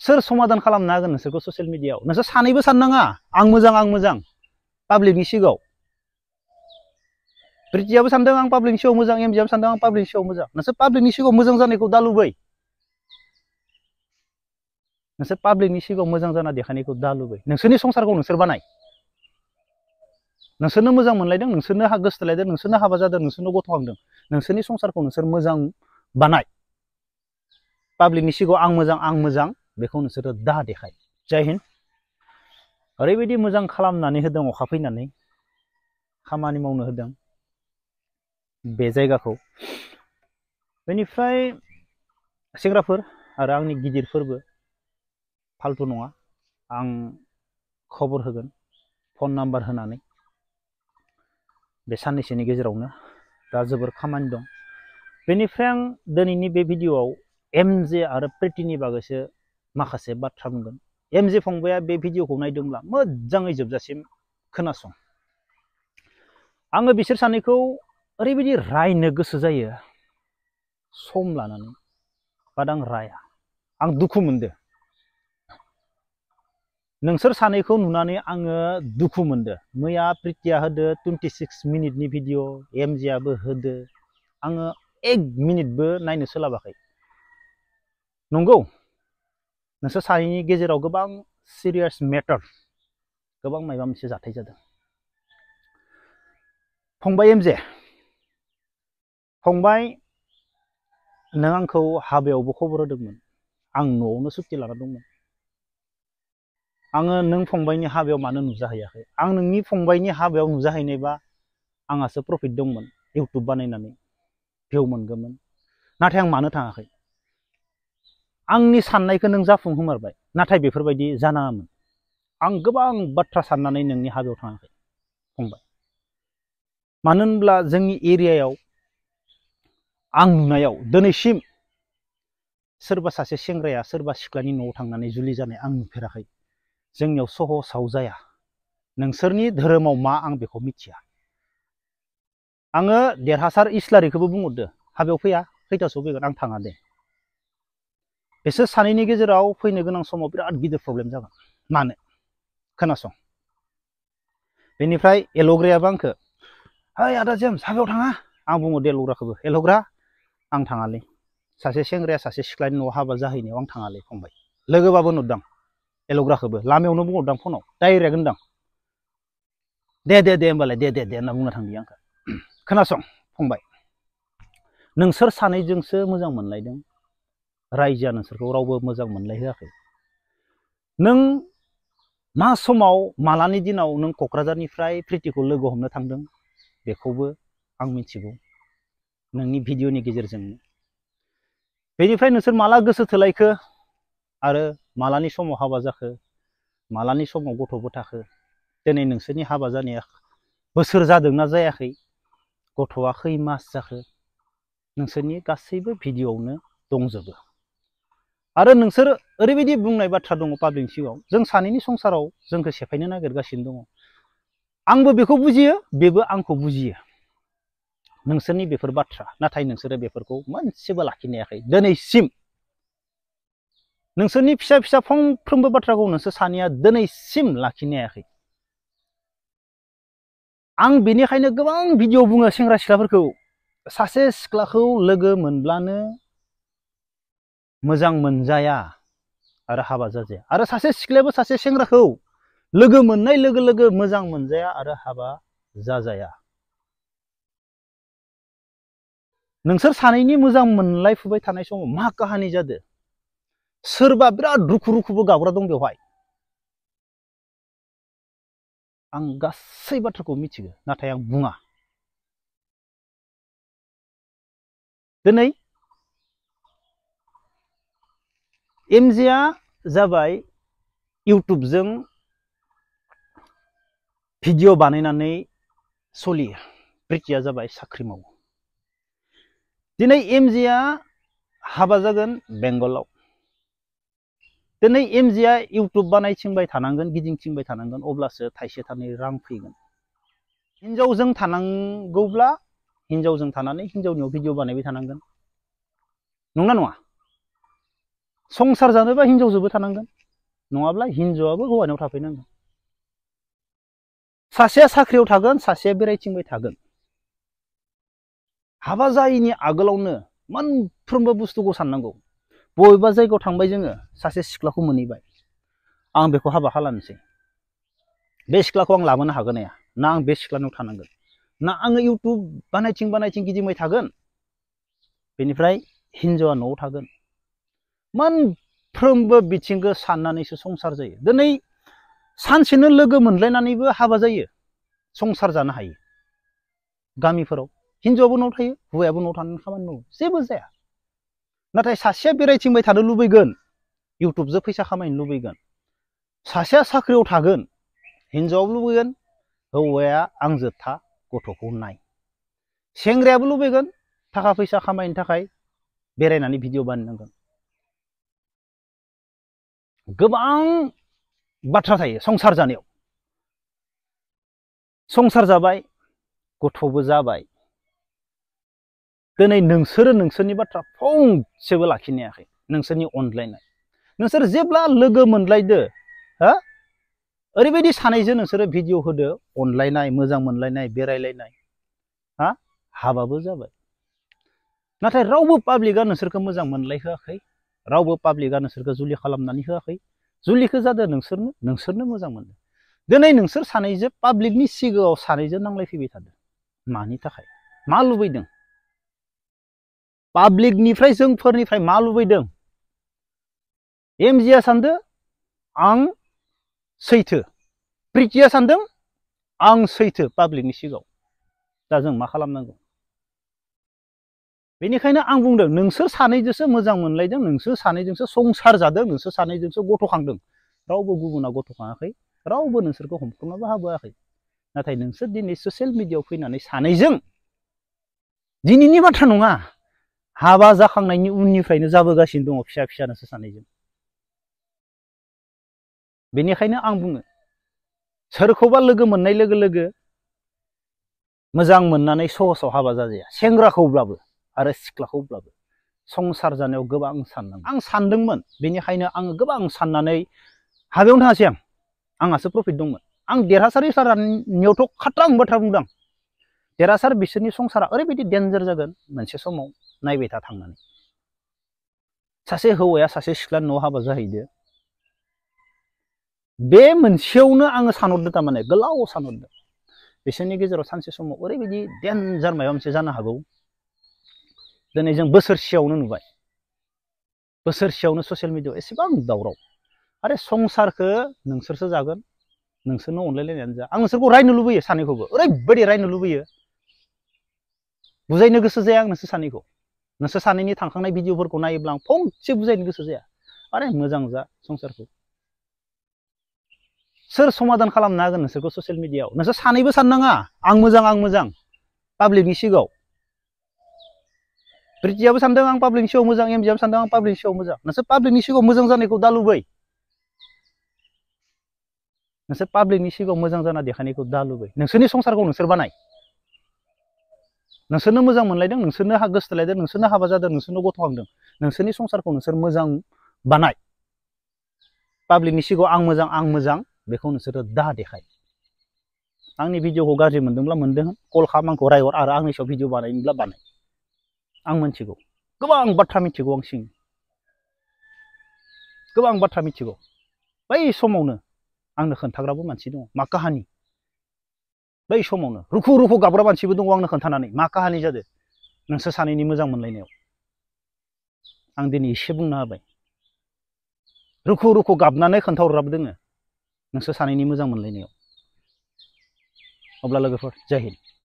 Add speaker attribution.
Speaker 1: सोर समाधान खालामनो हागोन नोंसोरखौ ससियेल मिडियायाव? नोंसोर सानैबो साननाङा आं मोजां पाब्लिकनि सिगाङाव। प्रितियाबो सानदों आं पाब्लिकनि सिगाङाव मोजां, एमजिआबो सानदों आं पाब्लिकनि सिगाङाव मोजां। नोंसोर पाब्लिकनि सिगाङाव मोजां जानायखौ दा लुबै। नोंसोर पाब्लिकनि सिगाङाव मोजां जाना देखायनायखौ दा लुबै। नोंसोरनि संसारखौ नोंसोर बानाय। नोंसोरनो मोजां मोनलायदों, नोंसोरनो गोसथोलायदों, नोंसोरनो हाबा जादों, नोंसोरनो गथ' खांदों। नोंसोरनि संसारखौ नोंसोर मोजां बानाय। पाब्लिकनि सिगाङाव आं मोजां बेखौ नोंसोरो दा देखाय। जय हिन्द। ओरैबायदि मोजां खालामनानै होदों अखा फैनानै, खामानि मावनो होदों बे जायगाखौ। बेनिफ्राय सेंग्राफोर आरो आंनि गिदिरफोरबो फाल्तु नङा, आं खबर होगोन फन नाम्बार होनानै बे साननैसोनि गेजेरावनो। दा जोबोर खामानि दं। बेनिफ्राय आं दिनैनि बे भिडिअआव एमजे आरो प्रितिनि बागैसो माखासे बाथ्रा बुंगोन। एमजे फंबाया बे भिडिअखौ नायदोंब्ला मोजाङै जोबजासिम खोनासं। आङो बिसोर सानैखौ ओरैबायदि रायनो गोसो जायो सम लानानै, बाट आं राया। आं दुखु मोनदों। नोंसोर सानैखौ नुनानै आङो दुखु मोनदों। मैया प्रितिया होदो 26 मिनिटनि भिडिअ, एमजेआबो होदो, आङो 1 मिनिटबो नायनो सोलाबाखै। नंगौ नोंसोर सानैनि गेजेराव गोबां सिरियास मेटार, गोबां माबा मोनसे जाथाय जादों। फंबाय एमजे, फंबाय नों आंखौ हाबायावबो खबर होदोंमोन, आं न'आवनो सुक्ति लाना दंमोन। आङो नों फंबायनि हाबायाव मानो नुजाहैयाखै? आं नोंनि फंबायनि हाबायाव नुजाहैनायबा आंहासो प्रफिट दंमोन, इउटुब बानायनानै भिउ मोनगौमोन। नाथाय आं मानो थाङाखै? आंनि साननायखौ नों जाफुंहोमारबाय, नाथाय बेफोरबायदि जानाङामोन। आं गोबां बाथ्रा साननानै नोंनि हाबायाव थाङाखै फंबाय। मानो होनब्ला जोंनि एरियायाव आं नुनायाव दिनैसिम सोरबा सासे सेंग्राया सोरबा सिख्लानि न'आव थांनानै जुलि जानाय आं नुफेराखै। जोंनियाव सहसाव जाया। नोंसोरनि धोरोमाव मा आं बेखौ मिथिया। आङो देरहासार इस्लारिखौबो बुंहरदो हाबायाव फैया, खैथासोआव फैगोन? आं थाङा दे। बिसोर सानैनि गेजेराव फैनो गोनां समाव बिराद गिदिर प्रब्लेम जागोन। मानो? खोनासं। बेनिफ्राय एल'ग्रायाबो आंखो ओइ आदा जेम्स हाबायाव थाङा? आं बुङो दे एल'ग्राखौबो, एल'ग्रा आं थाङालै। सासे सेंग्राया सासे सिख्लानि न'आव हाबा जाहैनायाव आं थाङालै फंबाय। लोगोबाबो नुदां एल'ग्राखौबो, लामायावनो बुंहरदां फनाव, डाइरेक्ट होनदां दे होमबालाय दे होनना बुंना थांदों आंखौ। खोनासं फंबाय, नोंसोर सानैजोंसो मोजां मोनलायदों, रायजोआ नोंसोरखौ रावबो मोजां मोनलायहोआखै। नों मा समाव मालानि दिनाव नों क'क्राझारनिफ्राय प्रितिखौ लोगो हमनो थांदों बेखौबो आं मिथिगौ नोंनि भिडिअनि गेजेरजोंनो। बेनिफ्राय नोंसोर माला गोसो थोलायखो आरो मालानि समाव हाबा जाखो, मालानि समाव गथ'बो थाखो, दिनै नोंसोरनि हाबा जानाया बोसोर जादोंना जायाखै, गथ'आ खै मास जाखो, नोंसोरनि गासैबो भिडिअआवनो दंजोबो। आरो नोंसोर ओरैबायदि बुंनाय बाथ्रा दङ पाब्लिकनि सिगाङाव, जों सानैनि संसाराव जोंखौ सेफायनो नागिरगासिनो दङ। आंबो बेखौ बुजियो, बेबो आंखौ बुजियो नोंसोरनि बेफोर बाथ्रा। नाथाय नोंसोरो बेफोरखौ मोनसेबो लाखिनो हायाखै दिनैसिम। नोंसोरनि फिसा फिसा फंफ्रोमबो बाथ्राखौ नोंसोर सानैया दिनैसिम लाखिनो हायाखै। आं बेनिखायनो गोबां भिडिअ बुङो सेंग्रा सिख्लाफोरखौ, सासे सिख्लाखौ लोगो मोनब्लानो मोजां मोनजाया आरो हाबा जाजाया, आरो सासे सिख्लायाबो सासे सेंग्राखौ लोगो मोननाय लोगो लोगो मोजां मोनजाया आरो हाबा जाजाया। नोंसोर सानैनि मोजां मोनलायफुबाय थानाय समाव मा काहानि जादों? सोरबा बिराद रुखु रुखुबो गाबग्रा दं बेवहाय। आं गासै बाथ्राखौ मिथिगौ, नाथाय आं बुङा। दिनै एमजेआ जाबाय इउटुबजों भिडिअ बानायनानै सलियो, प्रितिया जाबाय साख्रि मावो। दिनै एमजेआ हाबा जागोन बेंगलाव। दिनै एमजेआ इउटुब बानायथिंबाय थानांगोन, गिदिंथिंबाय थानांगोन, अब्लासो थाइसे थाइनै रां फैगोन। हिनजावजों थानांगौब्ला हिनजावजों थानानै हिनजावनियाव भिडिअ बानायबाय थानांगोन, नंना नङा? संसार जानोबा हिनजावजोंबो थानांगोन नङाब्ला हिनजावाबो हौवानियाव थाफैनांगोन सासेया साख्रियाव थागोन सासेया बेरायथिंबाय थागोन हाबा जायैनि आगोलावनो मोनफ्रोमबो बुस्थुखौ साननांगौ बबेबा जायगायाव थांबाय जोङो सासे सिख्लाखौ मोनहैबाय आं बेखौ हाबा खालामनोसै बे सिख्लाखौ आं लाबोनो हागोन हाया ना आं बे सिख्लानियाव थानांगोन ना आङो इउटुब बानायथिं गिदिंबाय थागोन बेनिफ्राय हिनजावा न'आव थागोन मोनफ्रोमबो बिथिंखौ साननानैसो संसार जायो दिनै सानसेनो लोगो मोनलायनानैबो हाबा जायो संसार जानो हायो गामिफोराव हिनजावाबो न'आव थायो हौवायाबो न'आव थानानै खामानि मावो जेबो जाया नाथाय सासेया बेरायथिंबाय थानो लुबैगोन इउटुबजों फैसा खामायनो लुबैगोन सासेया साख्रियाव थागोन हिनजावाबो लुबैगोन हौवाया आंजों था गथ'खौ नाय सेंग्रायाबो लुबैगोन थाखा फैसा खामायनो थाखाय बेरायनानै भिडिअ बानायनांगोन गोबां बाथ्रा थायो संसार जानायाव संसार जाबाय गथ'बो जाबाय दिनै नोंसोरो नोंसोरनि बाथ्रा फंसेबो लाखिनो हायाखै नोंसोरनि अनज्लायनाय नोंसोर जेब्ला लोगो मोनलायदो हा ओरैबायदि सानैजों नोंसोरो भिडिअ होदो अनलायनाय मोजां मोनलायनाय बेरायलायनाय हा हाबाबो जाबाय नाथाय रावबो पाब्लिकआ नोंसोरखौ मोजां मोनलाय होआखै रावबो पाब्लिकआ नोंसोरखौ जुलि खालामनानै होआखै जुलिखौ जादों नोंसोरनो मोजां मोनदों दिनै नोंसोर सानैजों पाब्लिकनि सिगाङाव सानैजों नांलायफैबाय थादों मानि थाखाय मा लुबैदों पाब्लिकनिफ्राय जोंफोरनिफ्राय मा लुबैदों एमजिआ सानदों आं सैथो प्रितिया सानदों आं सैथो पाब्लिकनि सिगाङाव दा जों मा खालामनांगौ बेनिखायनो आं बुंदों नोंसोर सानैजोंसो मोजां मोनलायदों नोंसोर सानैजोंसो संसार जादों नोंसोर सानैजोंसो गथ' खांदों रावबो गुबुना गथ' खाङाखै रावबो नोंसोरखौ हमख्रमनाबो हाबोआखै नाथाय नोंसोर दिनै ससियेल मिडियायाव फैनानै सानैजों दिनैनि बाथ्रा नङा हाबा जाखांनायनि उननिफ्रायनो जाबोगासिनो दङ फिसा फिसा नोंसोर सानैजों बेनिखायनो आं बुङो सोरखौबा लोगो मोननाय लोगो लोगो मोजां मोननानै सहसाव हाबा जाजाया सेंग्राखौब्लाबो आरो सिख्लाखौब्लाबो संसार जानायाव गोबां साननांगौ आं सानदोंमोन बेनिखायनो आङो गोबां साननानै हाबायावनो थाङासै आंहासो प्रफिट दंमोन आं देरहासार जानायावथ' खाट्रा आं बाथ्रा बुंदों देरहासार बिसोरनि संसारा ओरैबायदि डेन्जार जागोन मोनसे समाव नायबाय था थांनानै सासे हौवाया सासे सिख्लानि न'आव हाबा जाहैदो बे मोनसेयावनो आङो सानहरदों थारमाने गोलाव सानहरदों बिसोरनि गेजेराव सानसे समाव ओरैबायदि डेन्जार माबा मोनसे जानो हागौ दिनै जों बोसोरसेयावनो नुबाय बोसोरसेयावनो ससियेल मिडियायाव एसेबां दावराव आरे संसारखौ नोंसोरसो जागोन नोंसोरनो अनलायलायनानै जा आं नोंसोरखौ रायनो लुबैयो सानैखौबो ओरैबायदि रायनो लुबैयो बुजायनो गोसो जाया आं नोंसोर सानैखौ नोंसोर सानैनि थांखांनाय भिडिअफोरखौ नायोब्ला आं फंसे बुजायनो गोसो जाया आरे मोजां जा संसारखौ सोर समाधान खालामनो हागोन नोंसोरखौ ससियेल मिडियायाव नोंसोर सानैबो साननाङा आं मोजां पाब्लिकनि सिगाङाव प्रितियाबो सानदों आं पाब्लिकनि सिगाङाव मोजां एमजिआबो सानदों आं पाब्लिकनि सिगाङाव मोजां नोंसोर पाब्लिकनि सिगाङाव मोजां जानायखौ दा लुबै नोंसोर पाब्लिकनि सिगाङाव मोजां जाना देखायनायखौ दा लुबै नोंसोरनि संसारखौ नोंसोर बानाय नोंसोरनो मोजां मोनलायदों नोंसोरनो गोसथोलायदों नोंसोरनो हाबा जादों नोंसोरनो गथ' खांदों नोंसोरनि संसारखौ नोंसोर मोजां बानाय पाब्लिकनि सिगाङाव आं मोजां बेखौ नोंसोरो दा देखाय आंनि भिडिअखौ गाज्रि मोनदोंब्ला मोनदों कल खालाम आंखौ रायहर आरो आंनि सायाव भिडिअ बानायनोब्ला बानाय आं मिथिगौ गोबां बाथ्रा मिथिगौ आं सिं गोबां बाथ्रा मिथिगौ बै समावनो आंनो खोन्थाग्राबो मानसि दङ मा काहानि बै समावनो रुखु रुखु गाबग्रा मानसिबो दङ आंनो खोन्थानानै मा काहानि जादों नोंसोर सानैनि मोजां मोनलायनायाव आं दिनै एसे बुंना होबाय रुखु रुखु गाबनानै खोन्थाहरग्राबो दोङो नोंसोर सानैनि मोजां मोनलायनायाव अब्ला लोगोफोर जय हिन्द